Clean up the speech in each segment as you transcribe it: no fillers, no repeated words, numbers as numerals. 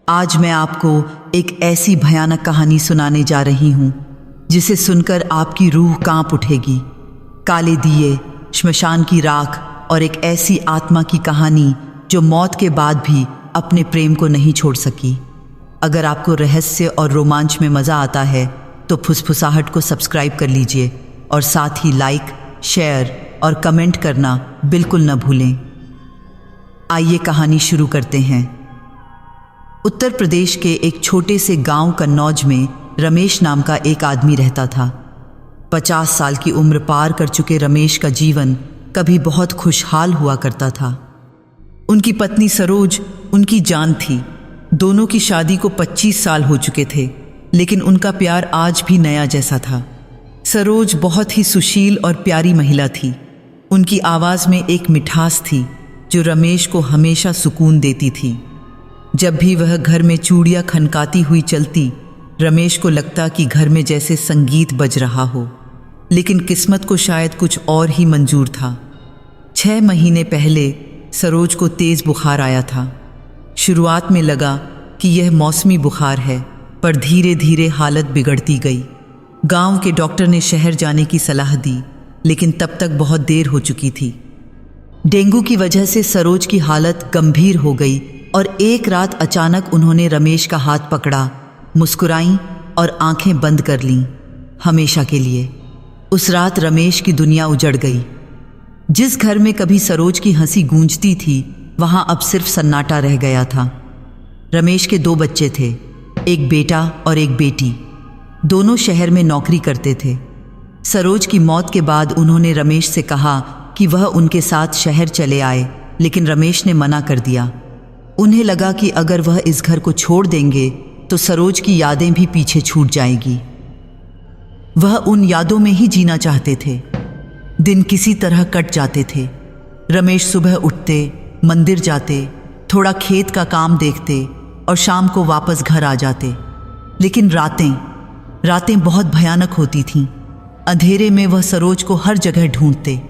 आज मैं आपको एक ऐसी भयानक कहानी सुनाने जा रही हूँ जिसे सुनकर आपकी रूह कांप उठेगी। काले दिए, श्मशान की राख और एक ऐसी आत्मा की कहानी जो मौत के बाद भी अपने प्रेम को नहीं छोड़ सकी। अगर आपको रहस्य और रोमांच में मज़ा आता है तो फुसफुसाहट को सब्सक्राइब कर लीजिए और साथ ही लाइक, शेयर और कमेंट करना बिल्कुल न भूलें। आइए कहानी शुरू करते हैं। उत्तर प्रदेश के एक छोटे से गांव कन्नौज में रमेश नाम का एक आदमी रहता था। 50 साल की उम्र पार कर चुके रमेश का जीवन कभी बहुत खुशहाल हुआ करता था। उनकी पत्नी सरोज उनकी जान थी। दोनों की शादी को 25 साल हो चुके थे, लेकिन उनका प्यार आज भी नया जैसा था। सरोज बहुत ही सुशील और प्यारी महिला थी। उनकी आवाज़ में एक मिठास थी जो रमेश को हमेशा सुकून देती थी। जब भी वह घर में चूड़ियाँ खनकाती हुई चलती, रमेश को लगता कि घर में जैसे संगीत बज रहा हो। लेकिन किस्मत को शायद कुछ और ही मंजूर था। 6 महीने पहले सरोज को तेज़ बुखार आया था। शुरुआत में लगा कि यह मौसमी बुखार है, पर धीरे धीरे हालत बिगड़ती गई। गांव के डॉक्टर ने शहर जाने की सलाह दी, लेकिन तब तक बहुत देर हो चुकी थी। डेंगू की वजह से सरोज की हालत गंभीर हो गई और एक रात अचानक उन्होंने रमेश का हाथ पकड़ा, मुस्कुराईं और आंखें बंद कर लीं हमेशा के लिए। उस रात रमेश की दुनिया उजड़ गई। जिस घर में कभी सरोज की हंसी गूंजती थी, वहां अब सिर्फ सन्नाटा रह गया था। रमेश के 2 बच्चे थे, एक बेटा और एक बेटी। दोनों शहर में नौकरी करते थे। सरोज की मौत के बाद उन्होंने रमेश से कहा कि वह उनके साथ शहर चले आए, लेकिन रमेश ने मना कर दिया। उन्हें लगा कि अगर वह इस घर को छोड़ देंगे तो सरोज की यादें भी पीछे छूट जाएगी। वह उन यादों में ही जीना चाहते थे। दिन किसी तरह कट जाते थे। रमेश सुबह उठते, मंदिर जाते, थोड़ा खेत का काम देखते और शाम को वापस घर आ जाते। लेकिन रातें बहुत भयानक होती थीं। अंधेरे में वह सरोज को हर जगह ढूंढते।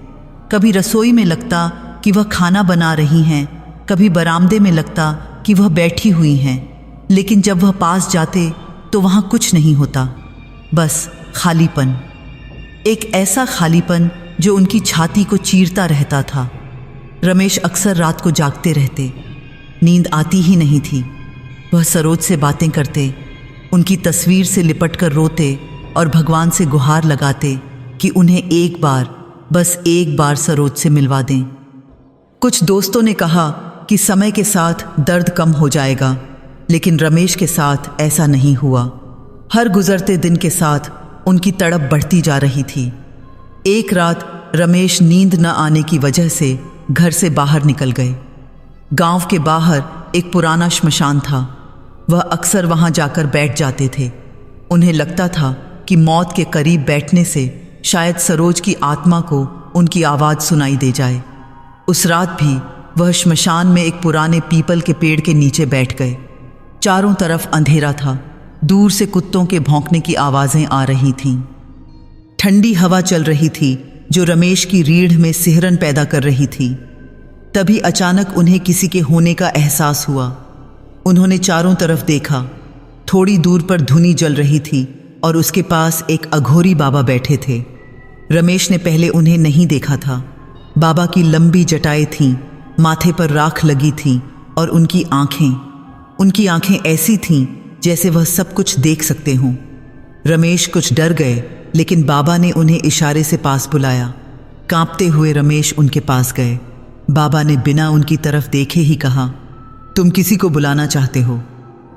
कभी रसोई में लगता कि वह खाना बना रही हैं, कभी बरामदे में लगता कि वह बैठी हुई हैं। लेकिन जब वह पास जाते तो वहाँ कुछ नहीं होता, बस खालीपन। एक ऐसा खालीपन जो उनकी छाती को चीरता रहता था। रमेश अक्सर रात को जागते रहते। नींद आती ही नहीं थी। वह सरोज से बातें करते, उनकी तस्वीर से लिपटकर रोते और भगवान से गुहार लगाते कि उन्हें एक बार, बस एक बार सरोज से मिलवा दें। कुछ दोस्तों ने कहा कि समय के साथ दर्द कम हो जाएगा, लेकिन रमेश के साथ ऐसा नहीं हुआ। हर गुजरते दिन के साथ उनकी तड़प बढ़ती जा रही थी। एक रात रमेश नींद न आने की वजह से घर से बाहर निकल गए। गांव के बाहर एक पुराना श्मशान था। वह अक्सर वहां जाकर बैठ जाते थे। उन्हें लगता था कि मौत के करीब बैठने से शायद सरोज की आत्मा को उनकी आवाज़ सुनाई दे जाए। उस रात भी वह श्मशान में एक पुराने पीपल के पेड़ के नीचे बैठ गए। चारों तरफ अंधेरा था। दूर से कुत्तों के भौंकने की आवाज़ें आ रही थीं। ठंडी हवा चल रही थी जो रमेश की रीढ़ में सिहरन पैदा कर रही थी। तभी अचानक उन्हें किसी के होने का एहसास हुआ। उन्होंने चारों तरफ देखा। थोड़ी दूर पर धुनी जल रही थी और उसके पास एक अघोरी बाबा बैठे थे। रमेश ने पहले उन्हें नहीं देखा था। बाबा की लंबी जटाएं थीं, माथे पर राख लगी थी और उनकी आंखें ऐसी थीं जैसे वह सब कुछ देख सकते हों। रमेश कुछ डर गए, लेकिन बाबा ने उन्हें इशारे से पास बुलाया। कांपते हुए रमेश उनके पास गए। बाबा ने बिना उनकी तरफ देखे ही कहा, तुम किसी को बुलाना चाहते हो?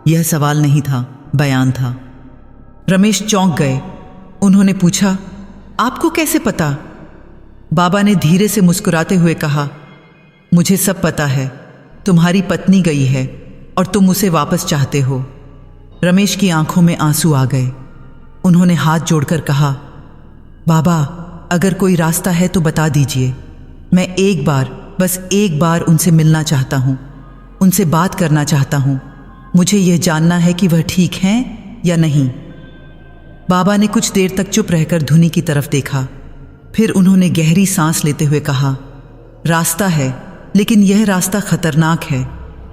यह सवाल नहीं था, बयान था। रमेश चौंक गए। उन्होंने पूछा, आपको कैसे पता? बाबा ने धीरे से मुस्कुराते हुए कहा, मुझे सब पता है। तुम्हारी पत्नी गई है और तुम उसे वापस चाहते हो। रमेश की आंखों में आंसू आ गए। उन्होंने हाथ जोड़कर कहा, बाबा, अगर कोई रास्ता है तो बता दीजिए। मैं एक बार, बस एक बार उनसे मिलना चाहता हूँ, उनसे बात करना चाहता हूँ। मुझे यह जानना है कि वह ठीक हैं या नहीं। बाबा ने कुछ देर तक चुप रहकर धुनी की तरफ देखा। फिर उन्होंने गहरी सांस लेते हुए कहा, रास्ता है, लेकिन यह रास्ता खतरनाक है।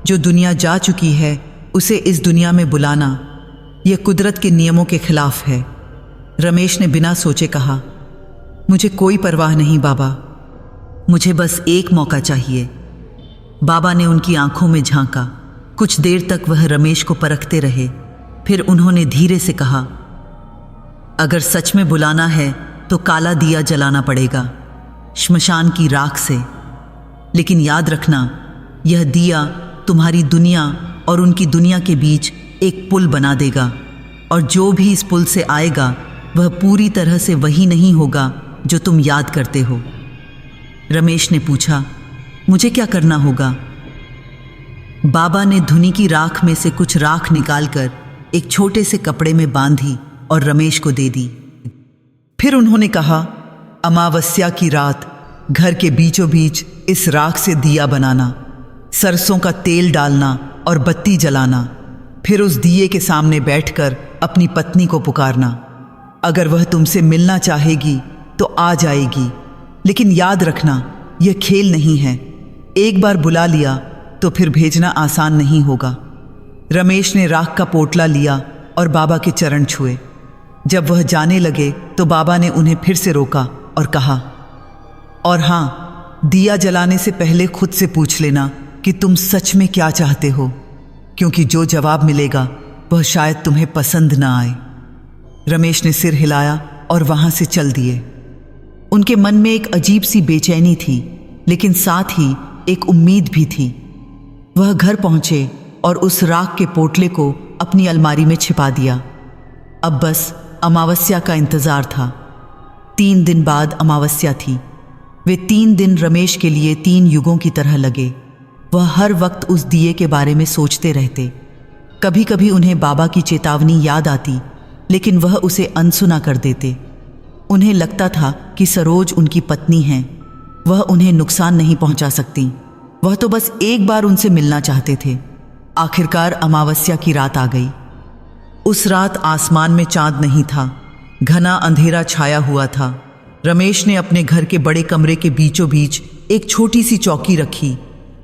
जो दुनिया जा चुकी है उसे इस दुनिया में बुलाना यह कुदरत के नियमों के खिलाफ है। रमेश ने बिना सोचे कहा, मुझे कोई परवाह नहीं बाबा, मुझे बस एक मौका चाहिए। बाबा ने उनकी आंखों में झांका। कुछ देर तक वह रमेश को परखते रहे। फिर उन्होंने धीरे से कहा, अगर सच में बुलाना है तो काला दिया जलाना पड़ेगा, श्मशान की राख से। लेकिन याद रखना, यह दिया तुम्हारी दुनिया और उनकी दुनिया के बीच एक पुल बना देगा, और जो भी इस पुल से आएगा वह पूरी तरह से वही नहीं होगा जो तुम याद करते हो। रमेश ने पूछा, मुझे क्या करना होगा? बाबा ने धुनी की राख में से कुछ राख निकालकर एक छोटे से कपड़े में बांधी और रमेश को दे दी। फिर उन्होंने कहा, अमावस्या की रात घर के बीचों बीच इस राख से दिया बनाना, सरसों का तेल डालना और बत्ती जलाना। फिर उस दिए के सामने बैठकर अपनी पत्नी को पुकारना। अगर वह तुमसे मिलना चाहेगी तो आ जाएगी, लेकिन याद रखना, यह खेल नहीं है। एक बार बुला लिया तो फिर भेजना आसान नहीं होगा। रमेश ने राख का पोटला लिया और बाबा के चरण छुए। जब वह जाने लगे तो बाबा ने उन्हें फिर से रोका और कहा, और हाँ, दिया जलाने से पहले खुद से पूछ लेना कि तुम सच में क्या चाहते हो, क्योंकि जो जवाब मिलेगा वह शायद तुम्हें पसंद ना आए। रमेश ने सिर हिलाया और वहां से चल दिए। उनके मन में एक अजीब सी बेचैनी थी, लेकिन साथ ही एक उम्मीद भी थी। वह घर पहुंचे और उस राख के पोटले को अपनी अलमारी में छिपा दिया। अब बस अमावस्या का इंतजार था। 3 दिन बाद अमावस्या थी। वे 3 दिन रमेश के लिए 3 युगों की तरह लगे। वह हर वक्त उस दिए के बारे में सोचते रहते। कभी कभी उन्हें बाबा की चेतावनी याद आती, लेकिन वह उसे अनसुना कर देते। उन्हें लगता था कि सरोज उनकी पत्नी हैं, वह उन्हें नुकसान नहीं पहुंचा सकती। वह तो बस एक बार उनसे मिलना चाहते थे। आखिरकार अमावस्या की रात आ गई। उस रात आसमान में चांद नहीं था, घना अंधेरा छाया हुआ था। रमेश ने अपने घर के बड़े कमरे के बीचों बीच एक छोटी सी चौकी रखी।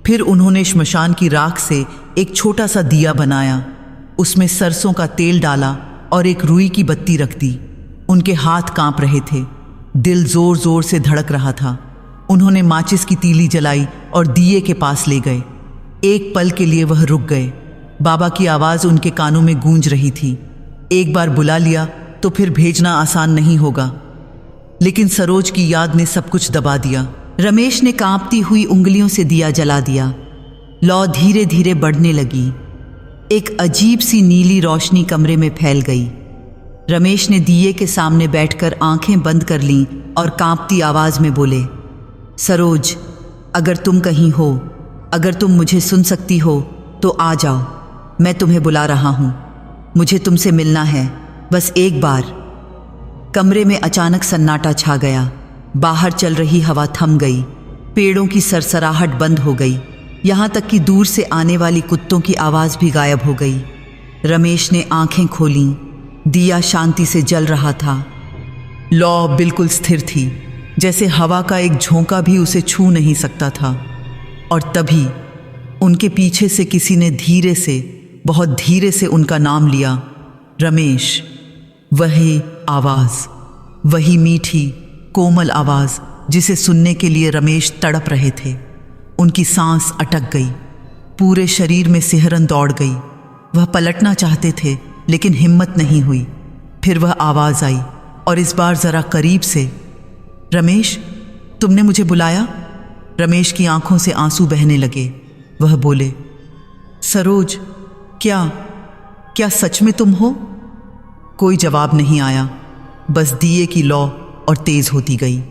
फिर उन्होंने श्मशान की राख से एक छोटा सा दिया बनाया, उसमें सरसों का तेल डाला और एक रुई की बत्ती रख दी। उनके हाथ कांप रहे थे, दिल जोर जोर से धड़क रहा था। उन्होंने माचिस की तीली जलाई और दिए के पास ले गए। एक पल के लिए वह रुक गए। बाबा की आवाज़ उनके कानों में गूंज रही थी, एक बार बुला लिया तो फिर भेजना आसान नहीं होगा। लेकिन सरोज की याद ने सब कुछ दबा दिया। रमेश ने कांपती हुई उंगलियों से दिया जला दिया। लौ धीरे धीरे बढ़ने लगी। एक अजीब सी नीली रोशनी कमरे में फैल गई। रमेश ने दिए के सामने बैठकर आंखें बंद कर लीं और कांपती आवाज में बोले, सरोज, अगर तुम कहीं हो, अगर तुम मुझे सुन सकती हो तो आ जाओ, मैं तुम्हें बुला रहा हूं। मुझे तुमसे मिलना है, बस एक बार। कमरे में अचानक सन्नाटा छा गया। बाहर चल रही हवा थम गई, पेड़ों की सरसराहट बंद हो गई, यहां तक कि दूर से आने वाली कुत्तों की आवाज भी गायब हो गई। रमेश ने आंखें खोलीं। दिया शांति से जल रहा था। लौ बिल्कुल स्थिर थी, जैसे हवा का एक झोंका भी उसे छू नहीं सकता था। और तभी उनके पीछे से किसी ने धीरे से, बहुत धीरे से उनका नाम लिया, रमेश। वही आवाज, वही मीठी कोमल आवाज जिसे सुनने के लिए रमेश तड़प रहे थे। उनकी सांस अटक गई, पूरे शरीर में सिहरन दौड़ गई। वह पलटना चाहते थे लेकिन हिम्मत नहीं हुई। फिर वह आवाज आई और इस बार जरा करीब से, रमेश, तुमने मुझे बुलाया? रमेश की आंखों से आंसू बहने लगे। वह बोले, सरोज, क्या सच में तुम हो? कोई जवाब नहीं आया, बस दिए की लौ और तेज होती गई।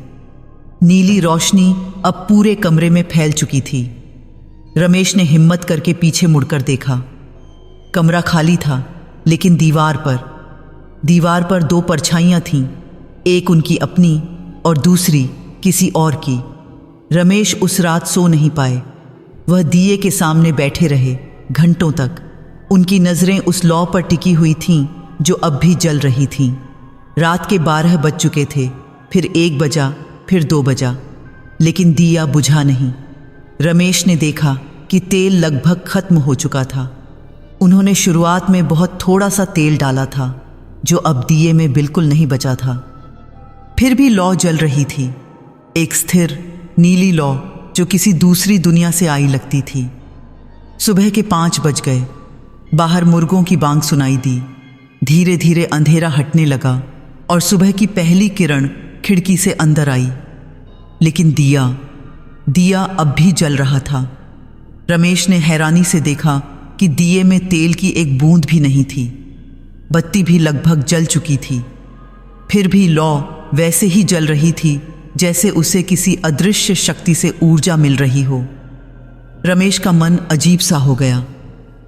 नीली रोशनी अब पूरे कमरे में फैल चुकी थी। रमेश ने हिम्मत करके पीछे मुड़कर देखा। कमरा खाली था, लेकिन दीवार पर 2 परछाइयां थीं, एक उनकी अपनी और दूसरी किसी और की। रमेश उस रात सो नहीं पाए। वह दिए के सामने बैठे रहे घंटों तक। उनकी नज़रें उस लौ पर टिकी हुई थीं जो अब भी जल रही थीं। रात के 12 बज चुके थे, फिर 1 बजा, फिर 2 बजा, लेकिन दिया बुझा नहीं। रमेश ने देखा कि तेल लगभग खत्म हो चुका था। उन्होंने शुरुआत में बहुत थोड़ा सा तेल डाला था, जो अब दिए में बिल्कुल नहीं बचा था। फिर भी लौ जल रही थी, एक स्थिर नीली लौ जो किसी दूसरी दुनिया से आई लगती थी। सुबह के 5 बज गए। बाहर मुर्गों की बांग सुनाई दी। धीरे धीरे अंधेरा हटने लगा और सुबह की पहली किरण खिड़की से अंदर आई। लेकिन दिया अब भी जल रहा था। रमेश ने हैरानी से देखा कि दिए में तेल की एक बूंद भी नहीं थी। बत्ती भी लगभग जल चुकी थी। फिर भी लौ वैसे ही जल रही थी जैसे उसे किसी अदृश्य शक्ति से ऊर्जा मिल रही हो। रमेश का मन अजीब सा हो गया।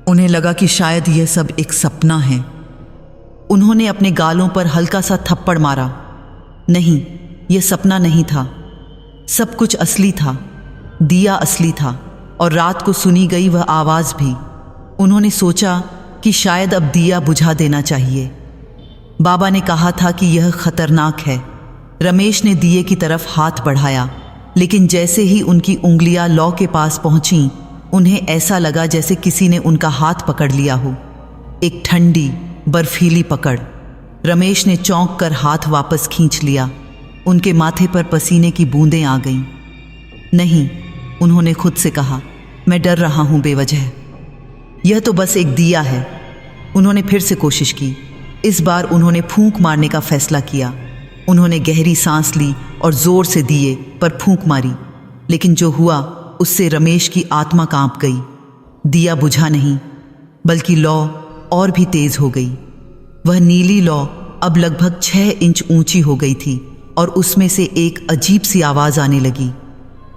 उन्हें लगा कि शायद यह सब एक सपना है। उन्होंने अपने गालों पर हल्का सा थप्पड़ मारा। नहीं, यह सपना नहीं था। सब कुछ असली था। दिया असली था और रात को सुनी गई वह आवाज़ भी। उन्होंने सोचा कि शायद अब दिया बुझा देना चाहिए। बाबा ने कहा था कि यह खतरनाक है। रमेश ने दिए की तरफ हाथ बढ़ाया, लेकिन जैसे ही उनकी उंगलियां लौ के पास पहुंची, उन्हें ऐसा लगा जैसे किसी ने उनका हाथ पकड़ लिया हो, एक ठंडी बर्फीली पकड़। रमेश ने चौंक कर हाथ वापस खींच लिया। उनके माथे पर पसीने की बूंदें आ गईं। नहीं, उन्होंने खुद से कहा, मैं डर रहा हूं बेवजह। यह तो बस एक दिया है। उन्होंने फिर से कोशिश की। इस बार उन्होंने फूंक मारने का फैसला किया। उन्होंने गहरी सांस ली और जोर से दिए पर फूंक मारी, लेकिन जो हुआ उससे रमेश की आत्मा कांप गई। दिया बुझा नहीं, बल्कि लौ और भी तेज हो गई। वह नीली लौ अब लगभग 6 इंच ऊंची हो गई थी और उसमें से एक अजीब सी आवाज आने लगी,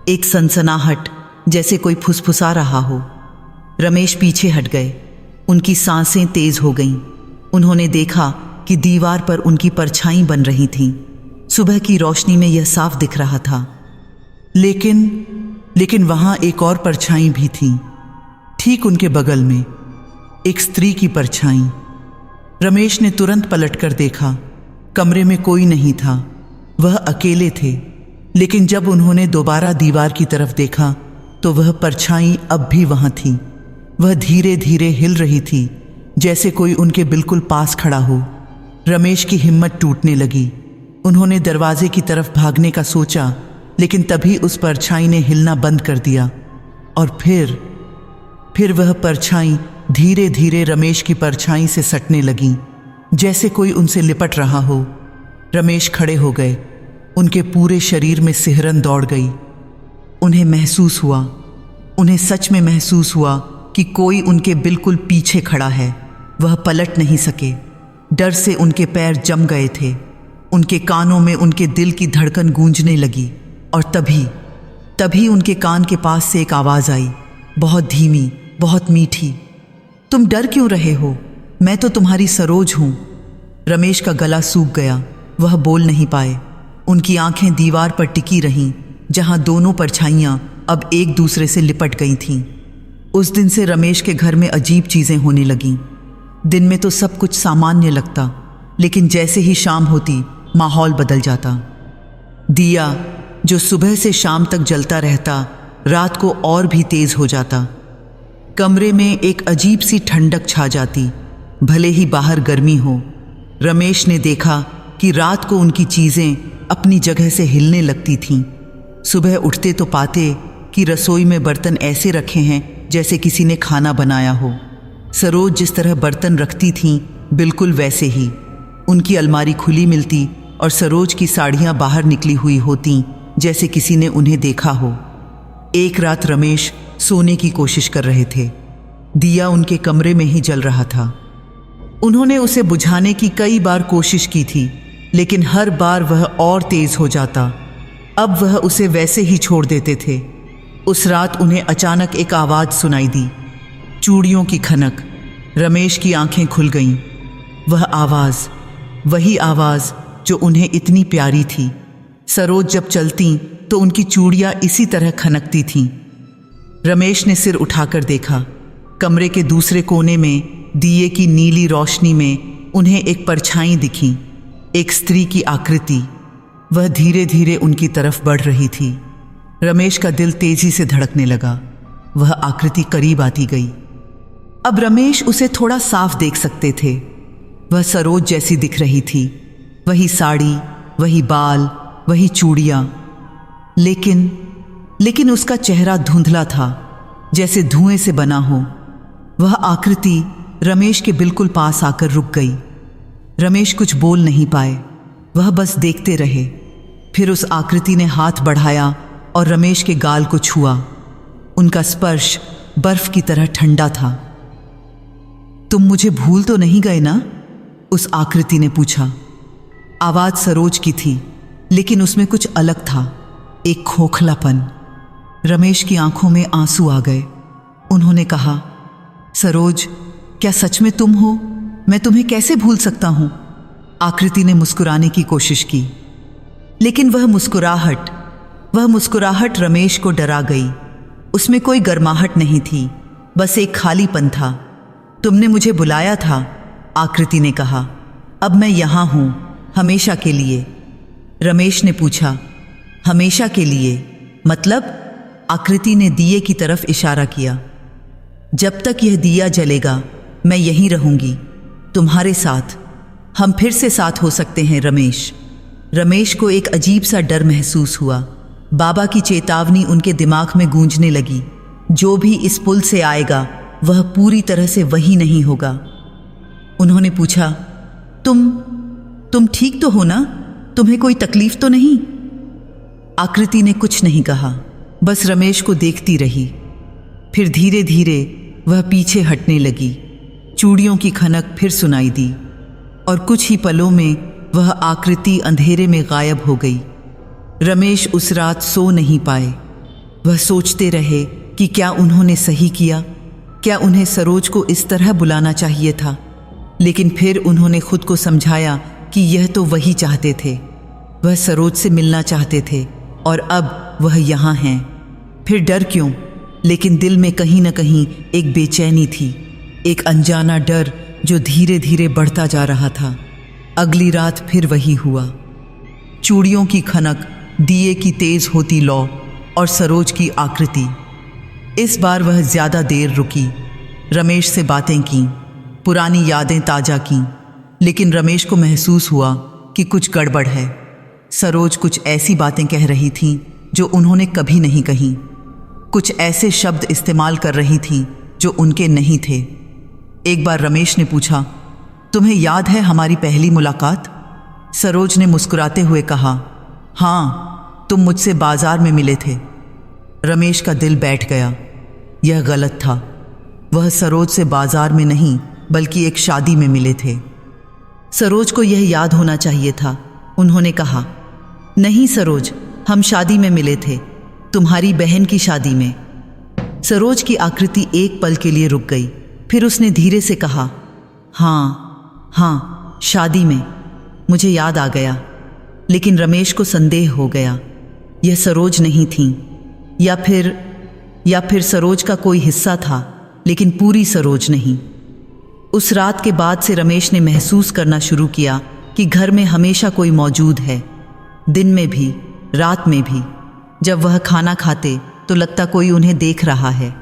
एक सनसनाहट, जैसे कोई फुसफुसा रहा हो। रमेश पीछे हट गए। उनकी सांसें तेज हो गईं। उन्होंने देखा कि दीवार पर उनकी परछाई बन रही थीं। सुबह की रोशनी में यह साफ दिख रहा था। लेकिन वहां एक और परछाई भी थी, ठीक उनके बगल में, एक स्त्री की परछाई। रमेश ने तुरंत पलटकर देखा। कमरे में कोई नहीं था। वह अकेले थे। लेकिन जब उन्होंने दोबारा दीवार की तरफ देखा तो वह परछाई अब भी वहां थी। वह धीरे धीरे हिल रही थी, जैसे कोई उनके बिल्कुल पास खड़ा हो। रमेश की हिम्मत टूटने लगी। उन्होंने दरवाजे की तरफ भागने का सोचा, लेकिन तभी उस परछाई ने हिलना बंद कर दिया। और फिर वह परछाई धीरे धीरे रमेश की परछाई से सटने लगी, जैसे कोई उनसे लिपट रहा हो। रमेश खड़े हो गए। उनके पूरे शरीर में सिहरन दौड़ गई। उन्हें सच में महसूस हुआ कि कोई उनके बिल्कुल पीछे खड़ा है। वह पलट नहीं सके। डर से उनके पैर जम गए थे। उनके कानों में उनके दिल की धड़कन गूंजने लगी। और तभी उनके कान के पास से एक आवाज़ आई, बहुत धीमी, बहुत मीठी। तुम डर क्यों रहे हो? मैं तो तुम्हारी सरोज हूं। रमेश का गला सूख गया। वह बोल नहीं पाए। उनकी आंखें दीवार पर टिकी रहीं, जहां दोनों परछाइयां अब एक दूसरे से लिपट गई थीं। उस दिन से रमेश के घर में अजीब चीजें होने लगीं। दिन में तो सब कुछ सामान्य लगता, लेकिन जैसे ही शाम होती माहौल बदल जाता। दिया जो सुबह से शाम तक जलता रहता, रात को और भी तेज हो जाता। कमरे में एक अजीब सी ठंडक छा जाती, भले ही बाहर गर्मी हो। रमेश ने देखा कि रात को उनकी चीजें अपनी जगह से हिलने लगती थीं। सुबह उठते तो पाते कि रसोई में बर्तन ऐसे रखे हैं जैसे किसी ने खाना बनाया हो। सरोज जिस तरह बर्तन रखती थीं, बिल्कुल वैसे ही। उनकी अलमारी खुली मिलती और सरोज की साड़ियाँ बाहर निकली हुई होतीं, जैसे किसी ने उन्हें देखा हो। एक रात रमेश सोने की कोशिश कर रहे थे। दिया उनके कमरे में ही जल रहा था। उन्होंने उसे बुझाने की कई बार कोशिश की थी, लेकिन हर बार वह और तेज हो जाता। अब वह उसे वैसे ही छोड़ देते थे। उस रात उन्हें अचानक एक आवाज़ सुनाई दी, चूड़ियों की खनक। रमेश की आंखें खुल गईं। वह आवाज़, वही आवाज़ जो उन्हें इतनी प्यारी थी। सरोज जब चलती तो उनकी चूड़ियाँ इसी तरह खनकती थीं। रमेश ने सिर उठाकर देखा। कमरे के दूसरे कोने में दिए की नीली रोशनी में उन्हें एक परछाई दिखी, एक स्त्री की आकृति। वह धीरे धीरे उनकी तरफ बढ़ रही थी। रमेश का दिल तेजी से धड़कने लगा। वह आकृति करीब आती गई। अब रमेश उसे थोड़ा साफ देख सकते थे। वह सरोज जैसी दिख रही थी, वही साड़ी, वही बाल, वही चूड़ियां। लेकिन उसका चेहरा धुंधला था, जैसे धुएं से बना हो। वह आकृति रमेश के बिल्कुल पास आकर रुक गई। रमेश कुछ बोल नहीं पाए, वह बस देखते रहे। फिर उस आकृति ने हाथ बढ़ाया और रमेश के गाल को छुआ। उनका स्पर्श बर्फ की तरह ठंडा था। तुम मुझे भूल तो नहीं गए ना? उस आकृति ने पूछा। आवाज सरोज की थी, लेकिन उसमें कुछ अलग था, एक खोखलापन। रमेश की आंखों में आंसू आ गए। उन्होंने कहा, सरोज, क्या सच में तुम हो? मैं तुम्हें कैसे भूल सकता हूं? आकृति ने मुस्कुराने की कोशिश की, लेकिन वह मुस्कुराहट रमेश को डरा गई। उसमें कोई गर्माहट नहीं थी, बस एक खालीपन था। तुमने मुझे बुलाया था, आकृति ने कहा। अब मैं यहां हूं, हमेशा के लिए। रमेश ने पूछा, हमेशा के लिए मतलब? आकृति ने दिए की तरफ इशारा किया। जब तक यह दिया जलेगा मैं यहीं रहूंगी, तुम्हारे साथ। हम फिर से साथ हो सकते हैं रमेश। रमेश को एक अजीब सा डर महसूस हुआ। बाबा की चेतावनी उनके दिमाग में गूंजने लगी। जो भी इस पुल से आएगा वह पूरी तरह से वही नहीं होगा। उन्होंने पूछा, तुम ठीक तो हो ना? तुम्हें कोई तकलीफ तो नहीं? आकृति ने कुछ नहीं कहा, बस रमेश को देखती रही। फिर धीरे धीरे वह पीछे हटने लगी। चूड़ियों की खनक फिर सुनाई दी और कुछ ही पलों में वह आकृति अंधेरे में गायब हो गई। रमेश उस रात सो नहीं पाए। वह सोचते रहे कि क्या उन्होंने सही किया, क्या उन्हें सरोज को इस तरह बुलाना चाहिए था। लेकिन फिर उन्होंने खुद को समझाया कि यह तो वही चाहते थे। वह सरोज से मिलना चाहते थे और अब वह यहाँ हैं। फिर डर क्यों? लेकिन दिल में कहीं न कहीं एक बेचैनी थी, एक अनजाना डर जो धीरे धीरे बढ़ता जा रहा था। अगली रात फिर वही हुआ। चूड़ियों की खनक, दिए की तेज होती लौ और सरोज की आकृति। इस बार वह ज्यादा देर रुकी, रमेश से बातें की, पुरानी यादें ताजा की। लेकिन रमेश को महसूस हुआ कि कुछ गड़बड़ है। सरोज कुछ ऐसी बातें कह रही थी जो उन्होंने कभी नहीं कही। कुछ ऐसे शब्द इस्तेमाल कर रही थी जो उनके नहीं थे। एक बार रमेश ने पूछा, तुम्हें याद है हमारी पहली मुलाकात? सरोज ने मुस्कुराते हुए कहा, हाँ, तुम मुझसे बाजार में मिले थे। रमेश का दिल बैठ गया। यह गलत था। वह सरोज से बाजार में नहीं बल्कि एक शादी में मिले थे। सरोज को यह याद होना चाहिए था। उन्होंने कहा, नहीं सरोज, हम शादी में मिले थे, तुम्हारी बहन की शादी में। सरोज की आकृति एक पल के लिए रुक गई। फिर उसने धीरे से कहा, हाँ, शादी में, मुझे याद आ गया। लेकिन रमेश को संदेह हो गया, यह सरोज नहीं थी, या फिर सरोज का कोई हिस्सा था लेकिन पूरी सरोज नहीं। उस रात के बाद से रमेश ने महसूस करना शुरू किया कि घर में हमेशा कोई मौजूद है, दिन में भी, रात में भी। जब वह खाना खाते तो लगता कोई उन्हें देख रहा है।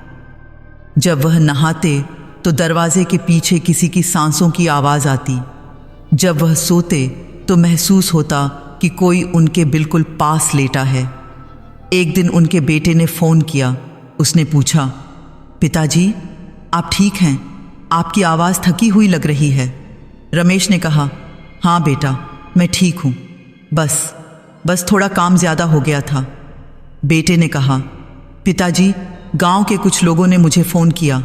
जब वह नहाते तो दरवाजे के पीछे किसी की सांसों की आवाज़ आती। जब वह सोते तो महसूस होता कि कोई उनके बिल्कुल पास लेटा है। एक दिन उनके बेटे ने फ़ोन किया। उसने पूछा, पिताजी, आप ठीक हैं? आपकी आवाज़ थकी हुई लग रही है। रमेश ने कहा, हाँ बेटा, मैं ठीक हूँ, बस थोड़ा काम ज़्यादा हो गया था। बेटे ने कहा, पिताजी, गांव के कुछ लोगों ने मुझे फ़ोन किया।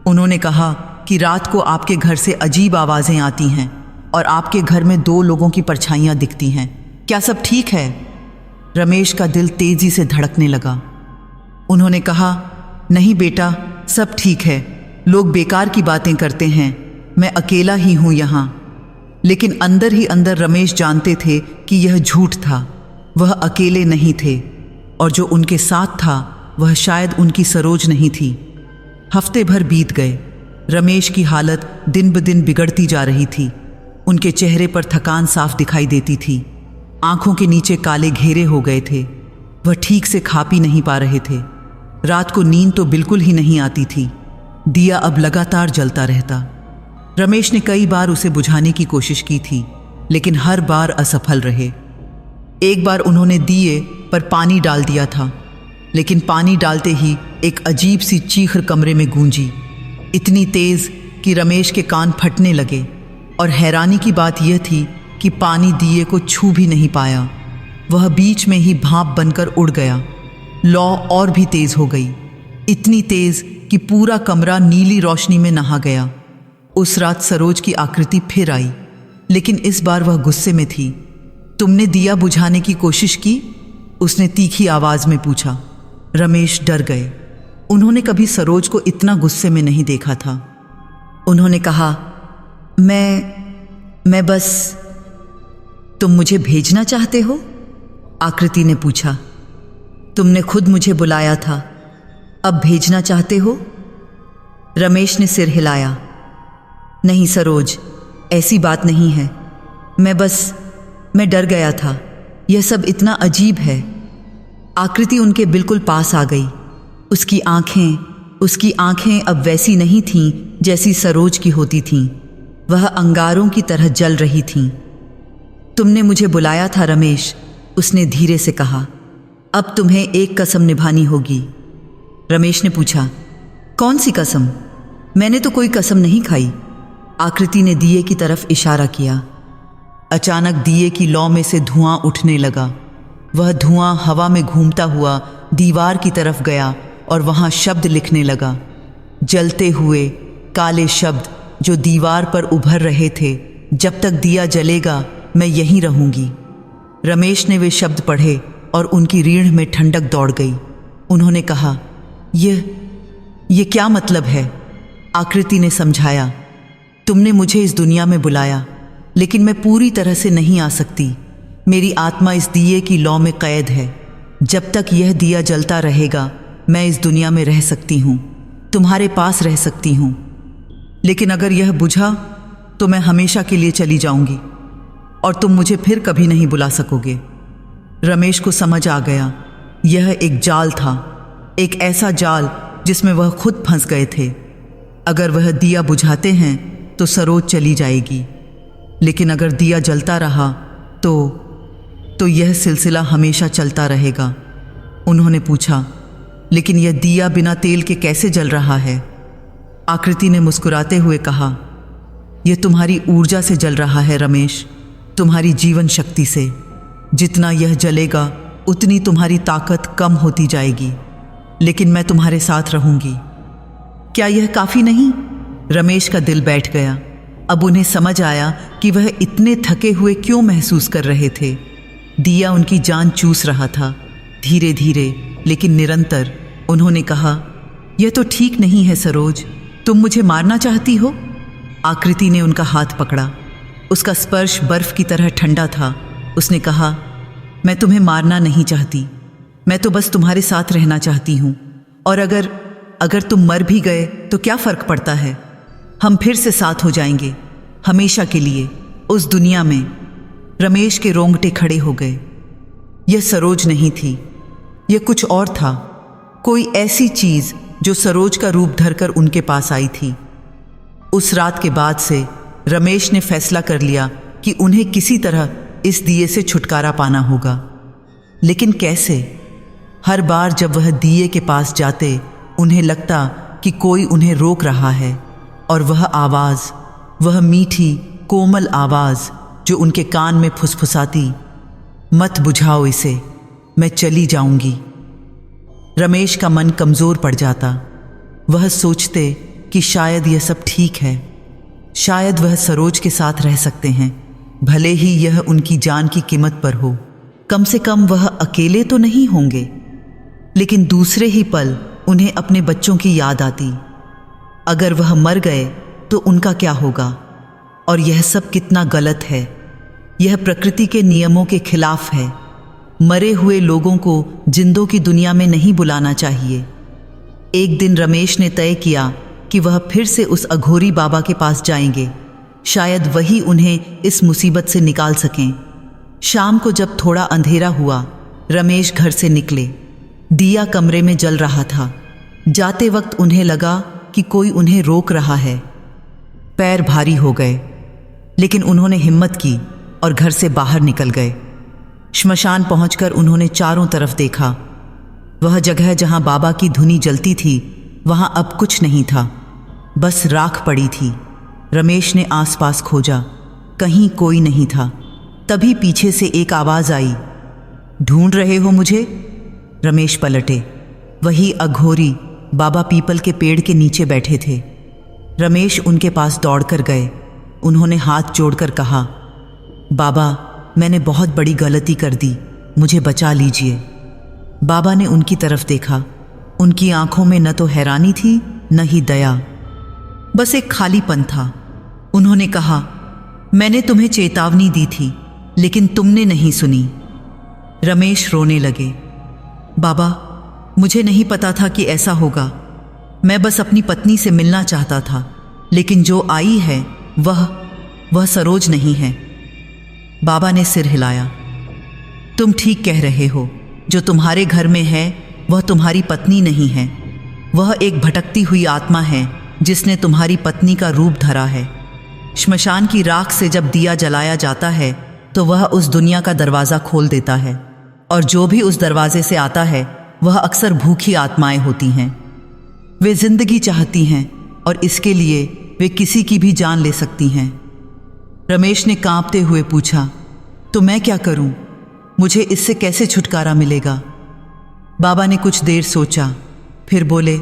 उन्होंने कहा कि रात को आपके घर से अजीब आवाज़ें आती हैं और आपके घर में 2 लोगों की परछाइयाँ दिखती हैं। क्या सब ठीक है? रमेश का दिल तेज़ी से धड़कने लगा। उन्होंने कहा, नहीं बेटा, सब ठीक है, लोग बेकार की बातें करते हैं, मैं अकेला ही हूँ यहाँ। लेकिन अंदर ही अंदर रमेश जानते थे कि यह झूठ था। वह अकेले नहीं थे और जो उनके साथ था वह शायद उनकी सरोज नहीं थी। हफ्ते भर बीत गए। रमेश की हालत दिन ब दिन बिगड़ती जा रही थी। उनके चेहरे पर थकान साफ दिखाई देती थी। आंखों के नीचे काले घेरे हो गए थे। वह ठीक से खा पी नहीं पा रहे थे। रात को नींद तो बिल्कुल ही नहीं आती थी। दिया अब लगातार जलता रहता। रमेश ने कई बार उसे बुझाने की कोशिश की थी, लेकिन हर बार असफल रहे। एक बार उन्होंने दिए पर पानी डाल दिया था, लेकिन पानी डालते ही एक अजीब सी चीख कमरे में गूंजी, इतनी तेज कि रमेश के कान फटने लगे। और हैरानी की बात यह थी कि पानी दिए को छू भी नहीं पाया, वह बीच में ही भाप बनकर उड़ गया। लौ और भी तेज हो गई, इतनी तेज कि पूरा कमरा नीली रोशनी में नहा गया। उस रात सरोज की आकृति फिर आई, लेकिन इस बार वह गुस्से में थी। तुमने दिया बुझाने की कोशिश की? उसने तीखी आवाज में पूछा। रमेश डर गए। उन्होंने कभी सरोज को इतना गुस्से में नहीं देखा था। उन्होंने कहा, मैं बस। तुम मुझे भेजना चाहते हो? आकृति ने पूछा। तुमने खुद मुझे बुलाया था, अब भेजना चाहते हो? रमेश ने सिर हिलाया। नहीं सरोज, ऐसी बात नहीं है। मैं डर गया था। यह सब इतना अजीब है। आकृति उनके बिल्कुल पास आ गई। उसकी आंखें अब वैसी नहीं थीं जैसी सरोज की होती थीं। वह अंगारों की तरह जल रही थीं। तुमने मुझे बुलाया था रमेश, उसने धीरे से कहा। अब तुम्हें एक कसम निभानी होगी। रमेश ने पूछा, कौन सी कसम? मैंने तो कोई कसम नहीं खाई। आकृति ने दिए की तरफ इशारा किया। अचानक दिए की लौ में से धुआं उठने लगा। वह धुआं हवा में घूमता हुआ दीवार की तरफ गया और वहां शब्द लिखने लगा, जलते हुए काले शब्द जो दीवार पर उभर रहे थे। जब तक दिया जलेगा मैं यहीं रहूंगी। रमेश ने वे शब्द पढ़े और उनकी रीढ़ में ठंडक दौड़ गई। उन्होंने कहा, ये क्या मतलब है? आकृति ने समझाया, तुमने मुझे इस दुनिया में बुलाया, लेकिन मैं पूरी तरह से नहीं आ सकती। मेरी आत्मा इस दिए की लौ में कैद है। जब तक यह दिया जलता रहेगा मैं इस दुनिया में रह सकती हूँ, तुम्हारे पास रह सकती हूँ। लेकिन अगर यह बुझा तो मैं हमेशा के लिए चली जाऊंगी और तुम मुझे फिर कभी नहीं बुला सकोगे। रमेश को समझ आ गया, यह एक जाल था, एक ऐसा जाल जिसमें वह खुद फंस गए थे। अगर वह दिया बुझाते हैं तो सरोज चली जाएगी, लेकिन अगर दिया जलता रहा तो यह सिलसिला हमेशा चलता रहेगा। उन्होंने पूछा, लेकिन यह दिया बिना तेल के कैसे जल रहा है? आकृति ने मुस्कुराते हुए कहा, यह तुम्हारी ऊर्जा से जल रहा है रमेश, तुम्हारी जीवन शक्ति से। जितना यह जलेगा उतनी तुम्हारी ताकत कम होती जाएगी, लेकिन मैं तुम्हारे साथ रहूंगी। क्या यह काफी नहीं? रमेश का दिल बैठ गया। अब उन्हें समझ आया कि वह इतने थके हुए क्यों महसूस कर रहे थे। दिया उनकी जान चूस रहा था, धीरे धीरे लेकिन निरंतर। उन्होंने कहा, यह तो ठीक नहीं है सरोज, तुम मुझे मारना चाहती हो? आकृति ने उनका हाथ पकड़ा। उसका स्पर्श बर्फ की तरह ठंडा था। उसने कहा, मैं तुम्हें मारना नहीं चाहती, मैं तो बस तुम्हारे साथ रहना चाहती हूँ। और अगर तुम मर भी गए तो क्या फर्क पड़ता है? हम फिर से साथ हो जाएंगे, हमेशा के लिए, उस दुनिया में। रमेश के रोंगटे खड़े हो गए। यह सरोज नहीं थी, यह कुछ और था, कोई ऐसी चीज जो सरोज का रूप धरकर उनके पास आई थी। उस रात के बाद से रमेश ने फैसला कर लिया कि उन्हें किसी तरह इस दिए से छुटकारा पाना होगा। लेकिन कैसे? हर बार जब वह दिए के पास जाते उन्हें लगता कि कोई उन्हें रोक रहा है, और वह आवाज़, वह मीठी कोमल आवाज़ जो उनके कान में फुसफुसाती, मत बुझाओ इसे, मैं चली जाऊंगी। रमेश का मन कमज़ोर पड़ जाता। वह सोचते कि शायद यह सब ठीक है, शायद वह सरोज के साथ रह सकते हैं, भले ही यह उनकी जान की कीमत पर हो। कम से कम वह अकेले तो नहीं होंगे। लेकिन दूसरे ही पल उन्हें अपने बच्चों की याद आती। अगर वह मर गए तो उनका क्या होगा? और यह सब कितना गलत है। यह प्रकृति के नियमों के खिलाफ है। मरे हुए लोगों को जिंदों की दुनिया में नहीं बुलाना चाहिए। एक दिन रमेश ने तय किया कि वह फिर से उस अघोरी बाबा के पास जाएंगे, शायद वही उन्हें इस मुसीबत से निकाल सकें। शाम को जब थोड़ा अंधेरा हुआ, रमेश घर से निकले। दिया कमरे में जल रहा था। जाते वक्त उन्हें लगा कि कोई उन्हें रोक रहा है। पैर भारी हो गए, लेकिन उन्होंने हिम्मत की और घर से बाहर निकल गए। श्मशान पहुंचकर उन्होंने चारों तरफ देखा। वह जगह जहां बाबा की धुनी जलती थी वहां अब कुछ नहीं था, बस राख पड़ी थी। रमेश ने आसपास खोजा, कहीं कोई नहीं था। तभी पीछे से एक आवाज आई, ढूंढ रहे हो मुझे? रमेश पलटे। वही अघोरी बाबा पीपल के पेड़ के नीचे बैठे थे। रमेश उनके पास दौड़कर गए। उन्होंने हाथ जोड़कर कहा, बाबा, मैंने बहुत बड़ी गलती कर दी, मुझे बचा लीजिए। बाबा ने उनकी तरफ देखा। उनकी आंखों में न तो हैरानी थी न ही दया, बस एक खालीपन था। उन्होंने कहा, मैंने तुम्हें चेतावनी दी थी, लेकिन तुमने नहीं सुनी। रमेश रोने लगे। बाबा, मुझे नहीं पता था कि ऐसा होगा। मैं बस अपनी पत्नी से मिलना चाहता था, लेकिन जो आई है वह सरोज नहीं है। बाबा ने सिर हिलाया। तुम ठीक कह रहे हो, जो तुम्हारे घर में है वह तुम्हारी पत्नी नहीं है। वह एक भटकती हुई आत्मा है जिसने तुम्हारी पत्नी का रूप धरा है। श्मशान की राख से जब दिया जलाया जाता है तो वह उस दुनिया का दरवाज़ा खोल देता है, और जो भी उस दरवाजे से आता है वह अक्सर भूखी आत्माएं होती हैं। वे जिंदगी चाहती हैं और इसके लिए वे किसी की भी जान ले सकती हैं। रमेश ने कांपते हुए पूछा, तो मैं क्या करूं? मुझे इससे कैसे छुटकारा मिलेगा? बाबा ने कुछ देर सोचा, फिर बोले,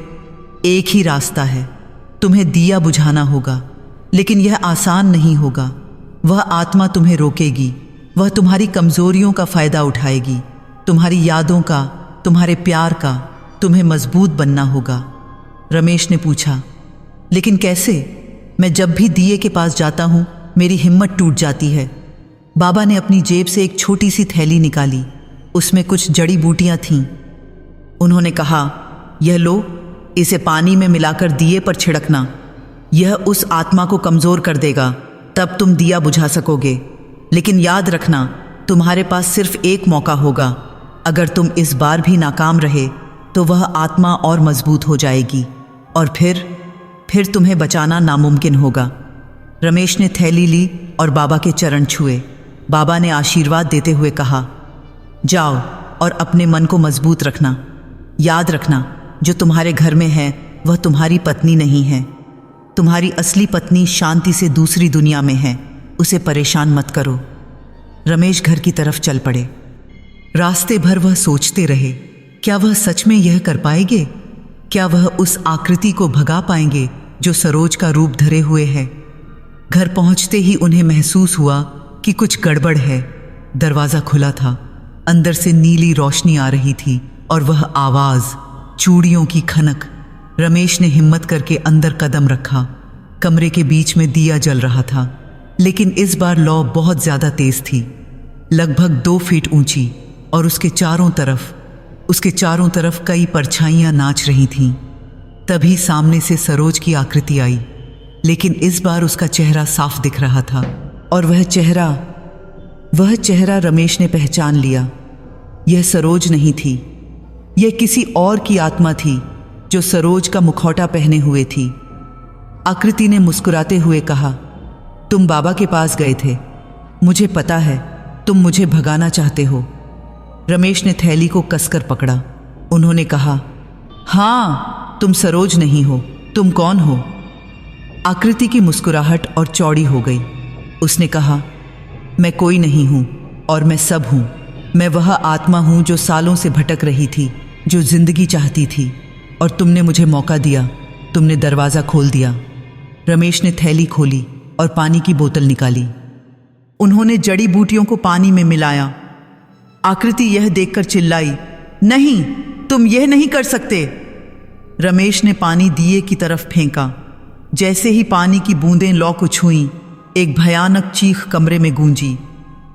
एक ही रास्ता है, तुम्हें दिया बुझाना होगा, लेकिन यह आसान नहीं होगा। वह आत्मा तुम्हें रोकेगी, वह तुम्हारी कमजोरियों का फायदा उठाएगी, तुम्हारी यादों का, तुम्हारे प्यार का। तुम्हें मजबूत बनना होगा। रमेश ने पूछा, लेकिन कैसे? मैं जब भी दिए के पास जाता हूं मेरी हिम्मत टूट जाती है। बाबा ने अपनी जेब से एक छोटी सी थैली निकाली, उसमें कुछ जड़ी बूटियां थीं। उन्होंने कहा, यह लो, इसे पानी में मिलाकर दिए पर छिड़कना। यह उस आत्मा को कमज़ोर कर देगा, तब तुम दिया बुझा सकोगे। लेकिन याद रखना, तुम्हारे पास सिर्फ एक मौका होगा। अगर तुम इस बार भी नाकाम रहे तो वह आत्मा और मजबूत हो जाएगी, और फिर तुम्हें बचाना नामुमकिन होगा। रमेश ने थैली ली और बाबा के चरण छुए। बाबा ने आशीर्वाद देते हुए कहा, जाओ और अपने मन को मजबूत रखना। याद रखना, जो तुम्हारे घर में है वह तुम्हारी पत्नी नहीं है। तुम्हारी असली पत्नी शांति से दूसरी दुनिया में है, उसे परेशान मत करो। रमेश घर की तरफ चल पड़े। रास्ते भर वह सोचते रहे, क्या वह सच में यह कर पाएंगे? क्या वह उस आकृति को भगा पाएंगे जो सरोज का रूप धरे हुए है? घर पहुंचते ही उन्हें महसूस हुआ कि कुछ गड़बड़ है। दरवाज़ा खुला था, अंदर से नीली रोशनी आ रही थी और वह आवाज़, चूड़ियों की खनक। रमेश ने हिम्मत करके अंदर कदम रखा। कमरे के बीच में दिया जल रहा था, लेकिन इस बार लौ बहुत ज़्यादा तेज थी, लगभग 2 फीट ऊंची, और उसके चारों तरफ कई परछाइयाँ नाच रही थीं। तभी सामने से सरोज की आकृति आई, लेकिन इस बार उसका चेहरा साफ दिख रहा था, और वह चेहरा रमेश ने पहचान लिया। यह सरोज नहीं थी, यह किसी और की आत्मा थी जो सरोज का मुखौटा पहने हुए थी। आकृति ने मुस्कुराते हुए कहा, तुम बाबा के पास गए थे, मुझे पता है तुम मुझे भगाना चाहते हो। रमेश ने थैली को कसकर पकड़ा। उन्होंने कहा, हाँ, तुम सरोज नहीं हो, तुम कौन हो? आकृति की मुस्कुराहट और चौड़ी हो गई। उसने कहा, मैं कोई नहीं हूँ और मैं सब हूँ। मैं वह आत्मा हूँ जो सालों से भटक रही थी, जो जिंदगी चाहती थी, और तुमने मुझे मौका दिया, तुमने दरवाज़ा खोल दिया। रमेश ने थैली खोली और पानी की बोतल निकाली। उन्होंने जड़ी बूटियों को पानी में मिलाया। आकृति यह देखकर चिल्लाई, नहीं, तुम यह नहीं कर सकते। रमेश ने पानी दिए की तरफ फेंका। जैसे ही पानी की बूंदें लौ को छुईं, एक भयानक चीख कमरे में गूंजी,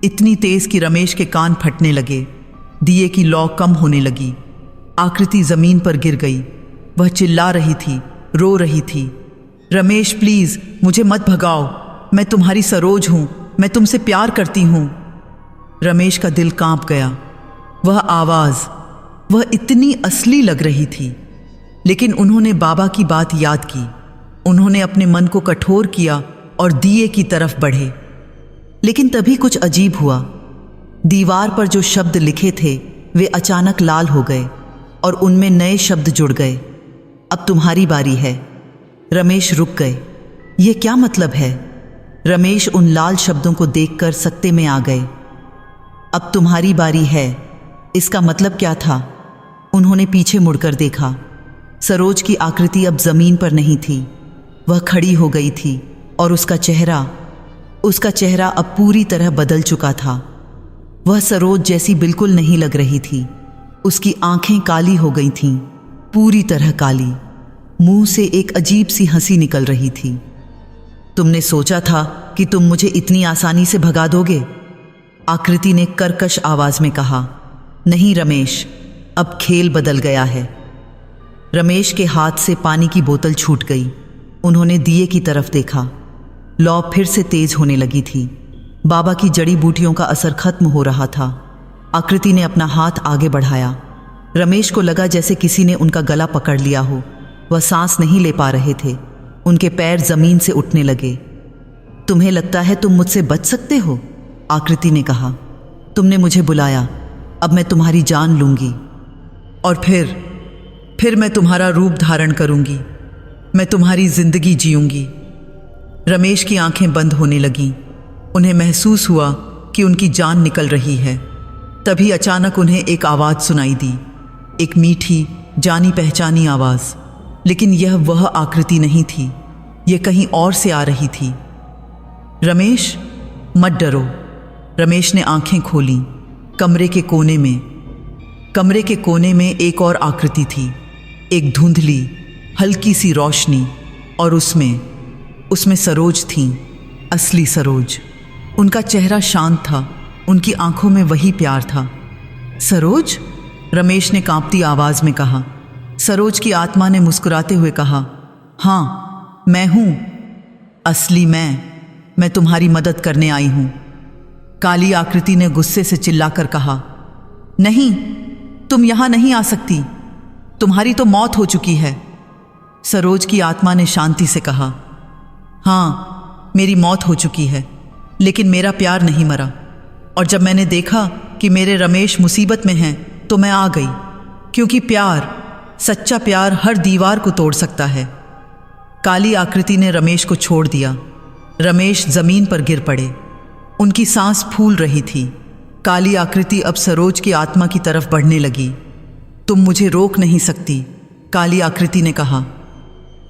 इतनी तेज कि रमेश के कान फटने लगे। दिए की लौ कम होने लगी। आकृति जमीन पर गिर गई। वह चिल्ला रही थी, रो रही थी, रमेश प्लीज मुझे मत भगाओ, मैं तुम्हारी सरोज हूं, मैं तुमसे प्यार करती हूं। रमेश का दिल कांप गया। वह आवाज, वह इतनी असली लग रही थी, लेकिन उन्होंने बाबा की बात याद की। उन्होंने अपने मन को कठोर किया और दिए की तरफ बढ़े। लेकिन तभी कुछ अजीब हुआ। दीवार पर जो शब्द लिखे थे वे अचानक लाल हो गए और उनमें नए शब्द जुड़ गए। अब तुम्हारी बारी है। रमेश रुक गए। ये क्या मतलब है? रमेश उन लाल शब्दों को देखकर सत्ते में आ गए। अब तुम्हारी बारी है, इसका मतलब क्या था? उन्होंने पीछे मुड़कर देखा। सरोज की आकृति अब जमीन पर नहीं थी, वह खड़ी हो गई थी और उसका चेहरा अब पूरी तरह बदल चुका था। वह सरोज जैसी बिल्कुल नहीं लग रही थी। उसकी आंखें काली हो गई थीं, पूरी तरह काली। मुंह से एक अजीब सी हंसी निकल रही थी। तुमने सोचा था कि तुम मुझे इतनी आसानी से भगा दोगे? आकृति ने कर्कश आवाज में कहा। नहीं रमेश, अब खेल बदल गया है। रमेश के हाथ से पानी की बोतल छूट गई। उन्होंने दिए की तरफ देखा। लौ फिर से तेज होने लगी थी। बाबा की जड़ी बूटियों का असर खत्म हो रहा था। आकृति ने अपना हाथ आगे बढ़ाया। रमेश को लगा जैसे किसी ने उनका गला पकड़ लिया हो। वह सांस नहीं ले पा रहे थे। उनके पैर जमीन से उठने लगे। तुम्हें लगता है तुम मुझसे बच सकते हो? आकृति ने कहा। तुमने मुझे बुलाया, अब मैं तुम्हारी जान लूंगी और फिर मैं तुम्हारा रूप धारण करूंगी। मैं तुम्हारी जिंदगी जीऊंगी। रमेश की आंखें बंद होने लगीं। उन्हें महसूस हुआ कि उनकी जान निकल रही है। तभी अचानक उन्हें एक आवाज़ सुनाई दी, एक मीठी जानी पहचानी आवाज़। लेकिन यह वह आकृति नहीं थी, यह कहीं और से आ रही थी। रमेश, मत डरो। रमेश ने आंखें खोलीं। कमरे के कोने में एक और आकृति थी, एक धुंधली हल्की सी रोशनी, और उसमें सरोज थीं, असली सरोज। उनका चेहरा शांत था, उनकी आंखों में वही प्यार था। सरोज? रमेश ने कांपती आवाज में कहा। सरोज की आत्मा ने मुस्कुराते हुए कहा, हाँ मैं हूं, असली मैं तुम्हारी मदद करने आई हूं। काली आकृति ने गुस्से से चिल्लाकर कहा, नहीं, तुम यहां नहीं आ सकती, तुम्हारी तो मौत हो चुकी है। सरोज की आत्मा ने शांति से कहा, हाँ मेरी मौत हो चुकी है, लेकिन मेरा प्यार नहीं मरा। और जब मैंने देखा कि मेरे रमेश मुसीबत में हैं तो मैं आ गई, क्योंकि सच्चा प्यार हर दीवार को तोड़ सकता है। काली आकृति ने रमेश को छोड़ दिया। रमेश जमीन पर गिर पड़े। उनकी सांस फूल रही थी। काली आकृति अब सरोज की आत्मा की तरफ बढ़ने लगी। तुम मुझे रोक नहीं सकती, काली आकृति ने कहा।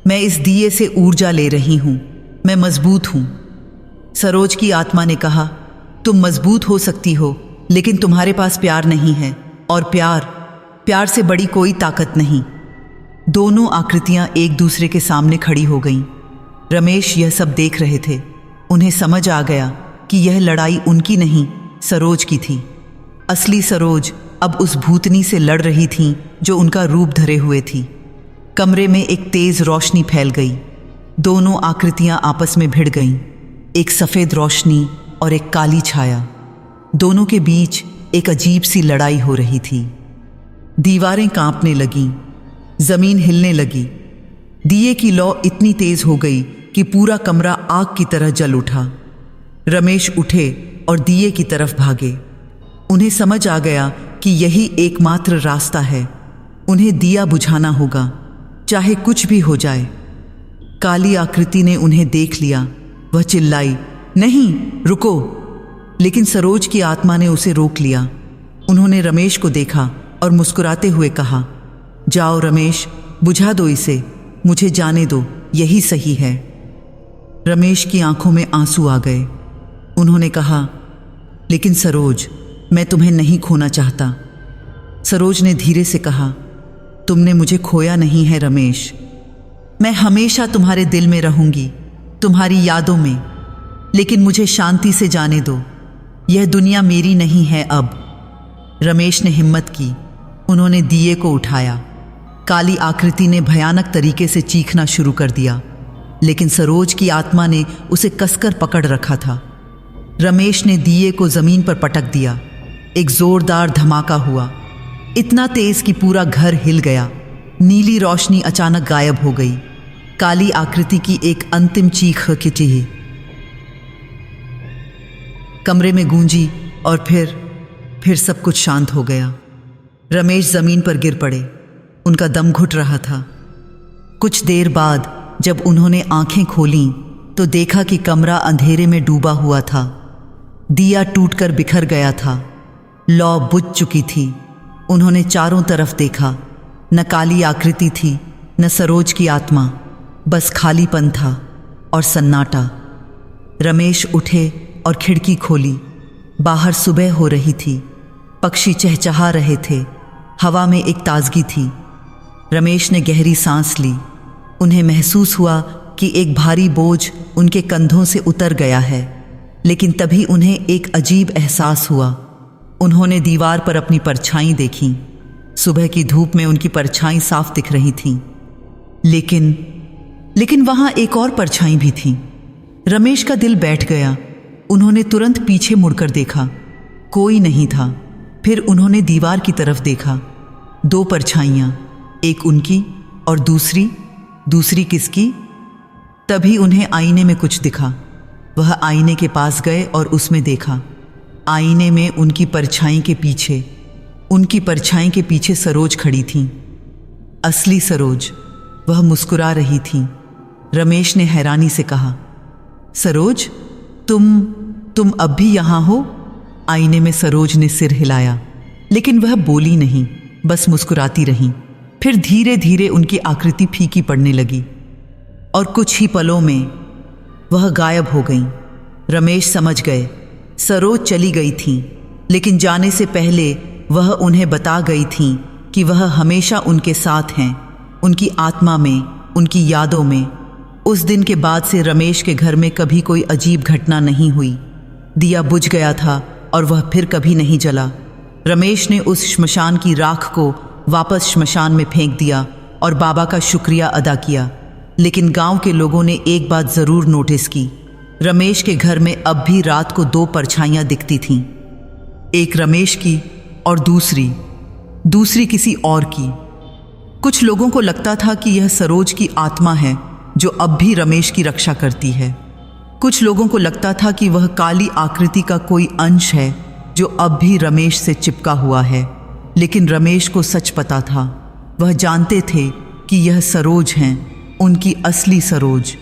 मैं इस दिए से ऊर्जा ले रही हूं, मैं मजबूत हूं। सरोज की आत्मा ने कहा, तुम मजबूत हो सकती हो, लेकिन तुम्हारे पास प्यार नहीं है, और प्यार से बड़ी कोई ताकत नहीं। दोनों आकृतियां एक दूसरे के सामने खड़ी हो गईं। रमेश यह सब देख रहे थे। उन्हें समझ आ गया कि यह लड़ाई उनकी नहीं, सरोज की थी। असली सरोज अब उस भूतनी से लड़ रही थी जो उनका रूप धरे हुए थी। कमरे में एक तेज रोशनी फैल गई। दोनों आकृतियां आपस में भिड़ गईं। एक सफ़ेद रोशनी और एक काली छाया। दोनों के बीच एक अजीब सी लड़ाई हो रही थी। दीवारें कांपने लगीं, जमीन हिलने लगी। दिए की लौ इतनी तेज हो गई कि पूरा कमरा आग की तरह जल उठा। रमेश उठे और दिए की तरफ भागे। उन्हें समझ आ गया कि यही एकमात्र रास्ता है। उन्हें दिया बुझाना होगा, चाहे कुछ भी हो जाए। काली आकृति ने उन्हें देख लिया। वह चिल्लाई, नहीं रुको, लेकिन सरोज की आत्मा ने उसे रोक लिया। उन्होंने रमेश को देखा और मुस्कुराते हुए कहा, जाओ रमेश, बुझा दो इसे, मुझे जाने दो, यही सही है। रमेश की आंखों में आंसू आ गए। उन्होंने कहा, लेकिन सरोज, मैं तुम्हें नहीं खोना चाहता। सरोज ने धीरे से कहा, तुमने मुझे खोया नहीं है रमेश। मैं हमेशा तुम्हारे दिल में रहूंगी, तुम्हारी यादों में। लेकिन मुझे शांति से जाने दो, यह दुनिया मेरी नहीं है अब। रमेश ने हिम्मत की। उन्होंने दिए को उठाया। काली आकृति ने भयानक तरीके से चीखना शुरू कर दिया, लेकिन सरोज की आत्मा ने उसे कसकर पकड़ रखा था। रमेश ने दिए को जमीन पर पटक दिया। एक जोरदार धमाका हुआ, इतना तेज कि पूरा घर हिल गया। नीली रोशनी अचानक गायब हो गई। काली आकृति की एक अंतिम चीख की कमरे में गूंजी और फिर सब कुछ शांत हो गया। रमेश जमीन पर गिर पड़े। उनका दम घुट रहा था। कुछ देर बाद जब उन्होंने आंखें खोलीं तो देखा कि कमरा अंधेरे में डूबा हुआ था। दिया टूटकर बिखर गया था। लौ बुझ चुकी थी। उन्होंने चारों तरफ देखा। न काली आकृति थी, न सरोज की आत्मा, बस खालीपन था और सन्नाटा। रमेश उठे और खिड़की खोली। बाहर सुबह हो रही थी। पक्षी चहचहा रहे थे। हवा में एक ताजगी थी। रमेश ने गहरी सांस ली। उन्हें महसूस हुआ कि एक भारी बोझ उनके कंधों से उतर गया है। लेकिन तभी उन्हें एक अजीब एहसास हुआ। उन्होंने दीवार पर अपनी परछाई देखी। सुबह की धूप में उनकी परछाई साफ दिख रही थी। लेकिन वहां एक और परछाई भी थी। रमेश का दिल बैठ गया। उन्होंने तुरंत पीछे मुड़कर देखा। कोई नहीं था। फिर उन्होंने दीवार की तरफ देखा। 2 परछाइयां, एक उनकी और दूसरी किसकी? तभी उन्हें आईने में कुछ दिखा। वह आईने के पास गए और उसमें देखा। आईने में उनकी परछाई के पीछे सरोज खड़ी थी। असली सरोज। वह मुस्कुरा रही थी। रमेश ने हैरानी से कहा, सरोज, तुम अब भी यहां हो? आईने में सरोज ने सिर हिलाया, लेकिन वह बोली नहीं, बस मुस्कुराती रही। फिर धीरे धीरे उनकी आकृति फीकी पड़ने लगी और कुछ ही पलों में वह गायब हो गई। रमेश समझ गए सरोज चली गई थी, लेकिन जाने से पहले वह उन्हें बता गई थी कि वह हमेशा उनके साथ हैं, उनकी आत्मा में, उनकी यादों में। उस दिन के बाद से रमेश के घर में कभी कोई अजीब घटना नहीं हुई। दिया बुझ गया था और वह फिर कभी नहीं जला। रमेश ने उस श्मशान की राख को वापस श्मशान में फेंक दिया और बाबा का शुक्रिया अदा किया। लेकिन गांव के लोगों ने एक बात जरूर नोटिस की। रमेश के घर में अब भी रात को 2 परछाइयां दिखती थीं। एक रमेश की और दूसरी किसी और की। कुछ लोगों को लगता था कि यह सरोज की आत्मा है जो अब भी रमेश की रक्षा करती है। कुछ लोगों को लगता था कि वह काली आकृति का कोई अंश है जो अब भी रमेश से चिपका हुआ है। लेकिन रमेश को सच पता था। वह जानते थे कि यह सरोज हैं, उनकी असली सरोज,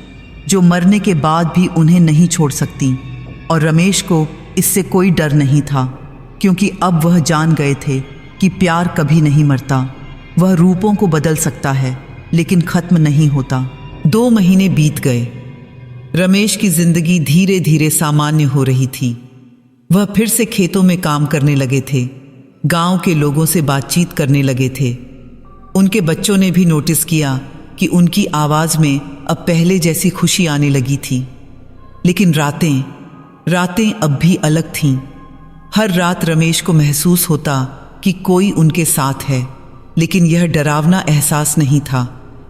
जो मरने के बाद भी उन्हें नहीं छोड़ सकती। और रमेश को इससे कोई डर नहीं था, क्योंकि अब वह जान गए थे कि प्यार कभी नहीं मरता। वह रूपों को बदल सकता है, लेकिन खत्म नहीं होता। 2 महीने बीत गए। रमेश की जिंदगी धीरे धीरे सामान्य हो रही थी। वह फिर से खेतों में काम करने लगे थे। गांव के लोगों से बातचीत करने लगे थे। उनके बच्चों ने भी नोटिस किया कि उनकी आवाज़ में अब पहले जैसी खुशी आने लगी थी। लेकिन रातें अब भी अलग थीं। हर रात रमेश को महसूस होता कि कोई उनके साथ है, लेकिन यह डरावना एहसास नहीं था।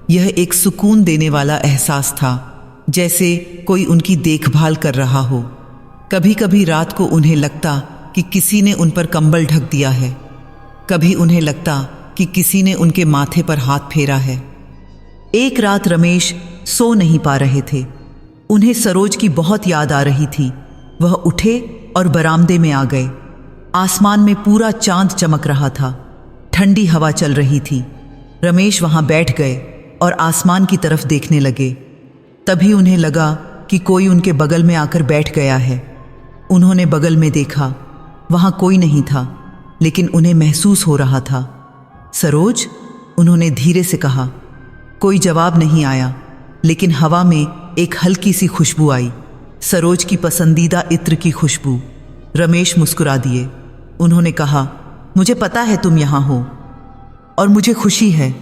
यह एक सुकून देने वाला एहसास था, जैसे कोई उनकी देखभाल कर रहा हो। कभी कभी रात को उन्हें लगता कि किसी ने उन पर कंबल ढक दिया है। कभी उन्हें लगता कि किसी ने उनके माथे पर हाथ फेरा है। एक रात रमेश सो नहीं पा रहे थे। उन्हें सरोज की बहुत याद आ रही थी। वह उठे और बरामदे में आ गए। आसमान में पूरा चांद चमक रहा था। ठंडी हवा चल रही थी। रमेश वहां बैठ गए और आसमान की तरफ देखने लगे। तभी उन्हें लगा कि कोई उनके बगल में आकर बैठ गया है। उन्होंने बगल में देखा। वहां कोई नहीं था, लेकिन उन्हें महसूस हो रहा था। सरोज, उन्होंने धीरे से कहा। कोई जवाब नहीं आया, लेकिन हवा में एक हल्की सी खुशबू आई, सरोज की पसंदीदा इत्र की खुशबू। रमेश मुस्कुरा दिए। उन्होंने कहा, मुझे पता है तुम यहाँ हो और मुझे खुशी है।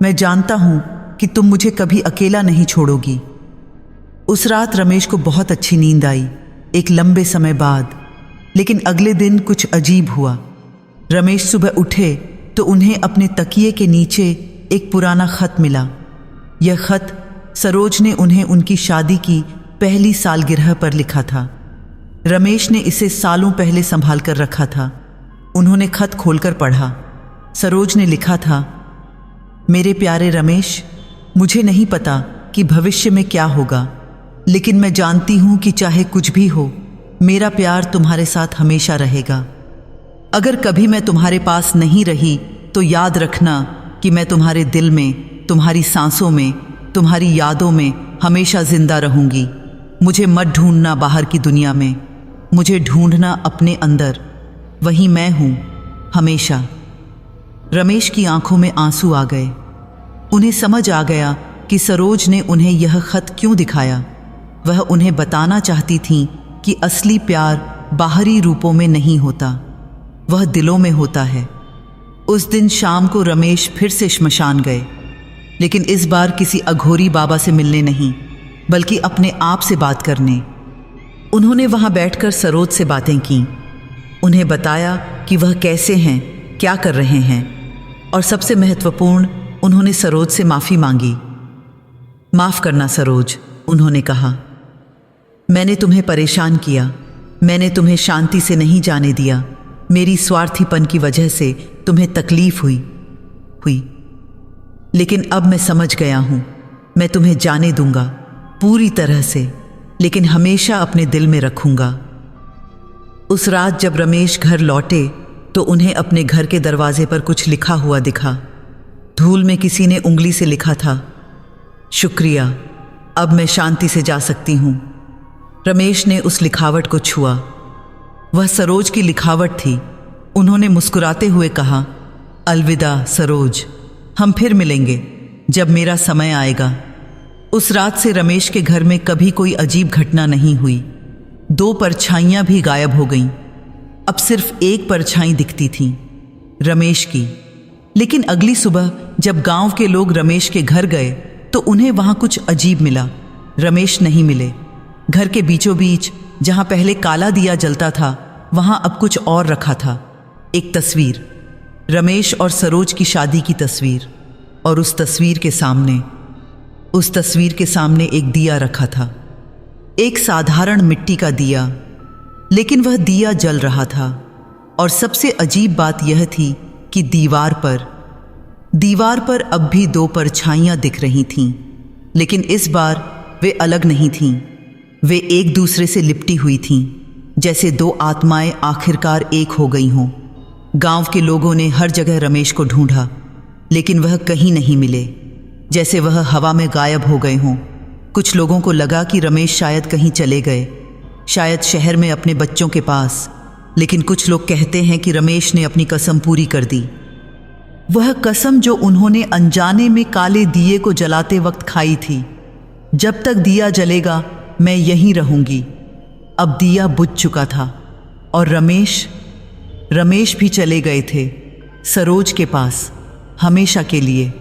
मैं जानता हूँ कि तुम मुझे कभी अकेला नहीं छोड़ोगी। उस रात रमेश को बहुत अच्छी नींद आई, एक लंबे समय बाद। लेकिन अगले दिन कुछ अजीब हुआ। रमेश सुबह उठे तो उन्हें अपने तकिए के नीचे एक पुराना खत मिला। यह खत सरोज ने उन्हें उनकी शादी की पहली सालगिरह पर लिखा था। रमेश ने इसे सालों पहले संभाल कर रखा था। उन्होंने खत खोलकर पढ़ा। सरोज ने लिखा था, मेरे प्यारे रमेश, मुझे नहीं पता कि भविष्य में क्या होगा, लेकिन मैं जानती हूं कि चाहे कुछ भी हो, मेरा प्यार तुम्हारे साथ हमेशा रहेगा। अगर कभी मैं तुम्हारे पास नहीं रही तो याद रखना कि मैं तुम्हारे दिल में, तुम्हारी सांसों में, तुम्हारी यादों में हमेशा जिंदा रहूंगी। मुझे मत ढूंढना बाहर की दुनिया में, मुझे ढूंढना अपने अंदर, वहीं मैं हूं हमेशा। रमेश की आंखों में आंसू आ गए। उन्हें समझ आ गया कि सरोज ने उन्हें यह खत क्यों दिखाया। वह उन्हें बताना चाहती थी कि असली प्यार बाहरी रूपों में नहीं होता, वह दिलों में होता है। उस दिन शाम को रमेश फिर से श्मशान गए, लेकिन इस बार किसी अघोरी बाबा से मिलने नहीं, बल्कि अपने आप से बात करने। उन्होंने वहां बैठकर सरोज से बातें की, उन्हें बताया कि वह कैसे हैं, क्या कर रहे हैं, और सबसे महत्वपूर्ण, उन्होंने सरोज से माफ़ी मांगी। माफ़ करना सरोज, उन्होंने कहा, मैंने तुम्हें परेशान किया, मैंने तुम्हें शांति से नहीं जाने दिया, मेरी स्वार्थीपन की वजह से तुम्हें तकलीफ हुई। लेकिन अब मैं समझ गया हूं, मैं तुम्हें जाने दूंगा पूरी तरह से, लेकिन हमेशा अपने दिल में रखूंगा। उस रात जब रमेश घर लौटे तो उन्हें अपने घर के दरवाजे पर कुछ लिखा हुआ दिखा। धूल में किसी ने उंगली से लिखा था, शुक्रिया, अब मैं शांति से जा सकती हूं। रमेश ने उस लिखावट को छुआ। वह सरोज की लिखावट थी। उन्होंने मुस्कुराते हुए कहा, अलविदा सरोज, हम फिर मिलेंगे जब मेरा समय आएगा। उस रात से रमेश के घर में कभी कोई अजीब घटना नहीं हुई। 2 परछाइयां भी गायब हो गईं। अब सिर्फ एक परछाई दिखती थी, रमेश की। लेकिन अगली सुबह जब गांव के लोग रमेश के घर गए तो उन्हें वहां कुछ अजीब मिला। रमेश नहीं मिले। घर के बीचों बीच जहां पहले काला दिया जलता था, वहां अब कुछ और रखा था। एक तस्वीर, रमेश और सरोज की शादी की तस्वीर, और उस तस्वीर के सामने एक दिया रखा था। एक साधारण मिट्टी का दिया, लेकिन वह दिया जल रहा था। और सबसे अजीब बात यह थी कि दीवार पर अब भी 2 परछाइयां दिख रही थीं, लेकिन इस बार वे अलग नहीं थीं। वे एक दूसरे से लिपटी हुई थीं, जैसे 2 आत्माएं आखिरकार एक हो गई हों। गांव के लोगों ने हर जगह रमेश को ढूंढा, लेकिन वह कहीं नहीं मिले, जैसे वह हवा में गायब हो गए हों। कुछ लोगों को लगा कि रमेश शायद कहीं चले गए, शायद शहर में अपने बच्चों के पास। लेकिन कुछ लोग कहते हैं कि रमेश ने अपनी कसम पूरी कर दी। वह कसम जो उन्होंने अनजाने में काले दिए को जलाते वक्त खाई थी, जब तक दिया जलेगा मैं यहीं रहूंगी। अब दिया बुझ चुका था और रमेश भी चले गए थे सरोज के पास, हमेशा के लिए।